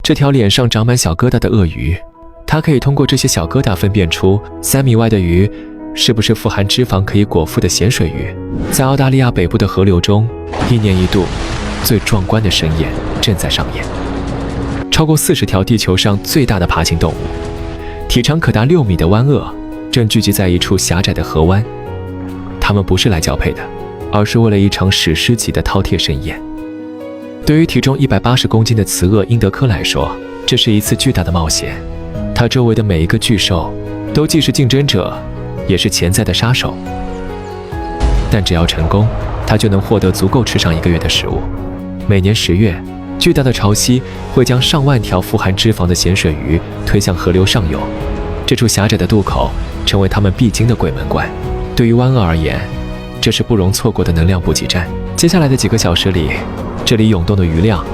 这条脸上长满小疙瘩的鳄鱼，它可以通过这些小疙瘩分辨出3米外的鱼是不是富含脂肪可以果腹的咸水鱼。在澳大利亚北部的河流中，1年1度最壮观的盛宴正在上演。超过40条地球上最大的爬行动物，体长可达6米的湾鳄，正聚集在一处狭窄的河湾。它们不是来交配的，而是为了一场史诗级的饕餮盛宴。对于体重180公斤的雌鳄英德科来说，这是一次巨大的冒险。它周围的每一个巨兽都既是竞争者，也是潜在的杀手。但只要成功，它就能获得足够吃上1个月的食物。每年10月，巨大的潮汐会将上万条富含脂肪的咸水鱼推向河流上游。这处狭窄的渡口成为他们必经的鬼门关。对于湾鳄而言，这是不容错过的能量补给站。接下来的几个小时里，这里涌动的鱼量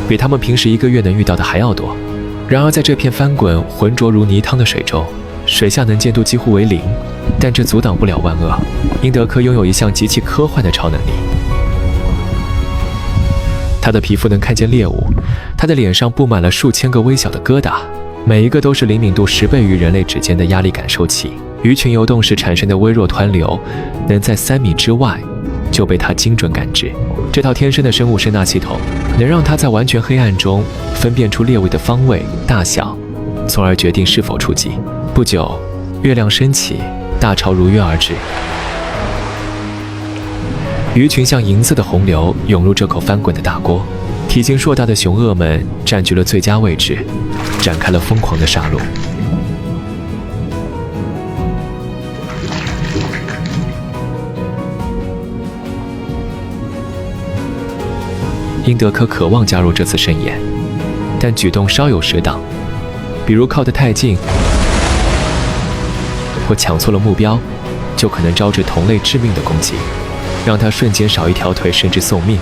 比他们平时1个月能遇到的还要多。然而在这片翻滚浑浊如泥汤的水中，水下能见度几乎为0，但这阻挡不了湾鳄。英德科拥有一项极其科幻的超能力，他的皮肤能看见猎物，他的脸上布满了数千个微小的疙瘩，每一个都是灵敏度10倍于人类指尖的压力感受器。鱼群游动时产生的微弱湍流，能在3米之外就被它精准感知。这套天生的生物声纳系统能让它在完全黑暗中分辨出猎物的方位、大小，从而决定是否出击。不久，月亮升起，大潮如约而至。鱼群像银色的洪流涌入这口翻滚的大锅，体型硕大的雄鳄们占据了最佳位置，展开了疯狂的杀戮。英德科渴望加入这次盛宴，但举动稍有失当，比如靠得太近，或抢错了目标，就可能招致同类致命的攻击，让他瞬间少1条腿甚至送命。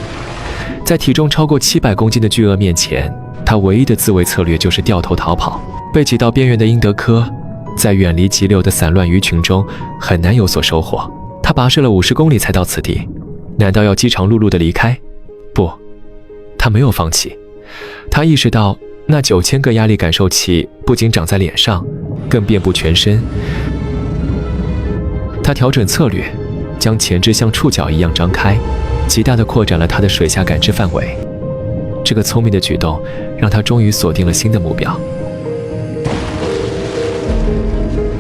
在体重超过700公斤的巨鳄面前，他唯一的自卫策略就是掉头逃跑。被挤到边缘的英德科，在远离急流的散乱鱼群中很难有所收获。他跋涉了50公里才到此地，难道要饥肠辘辘地离开？不，他没有放弃。他意识到那9000个压力感受器不仅长在脸上，更遍布全身。他调整策略，将前肢像触角一样张开，极大地扩展了他的水下感知范围。这个聪明的举动让他终于锁定了新的目标。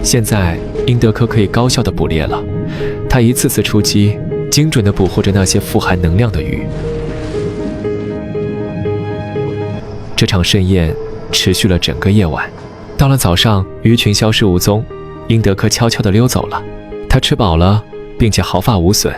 现在英德科可以高效地捕猎了，他一次次出击，精准地捕获着那些富含能量的鱼。这场盛宴持续了整个夜晚。到了早上，鱼群消失无踪，英德科悄悄地溜走了。他吃饱了，并且毫发无损。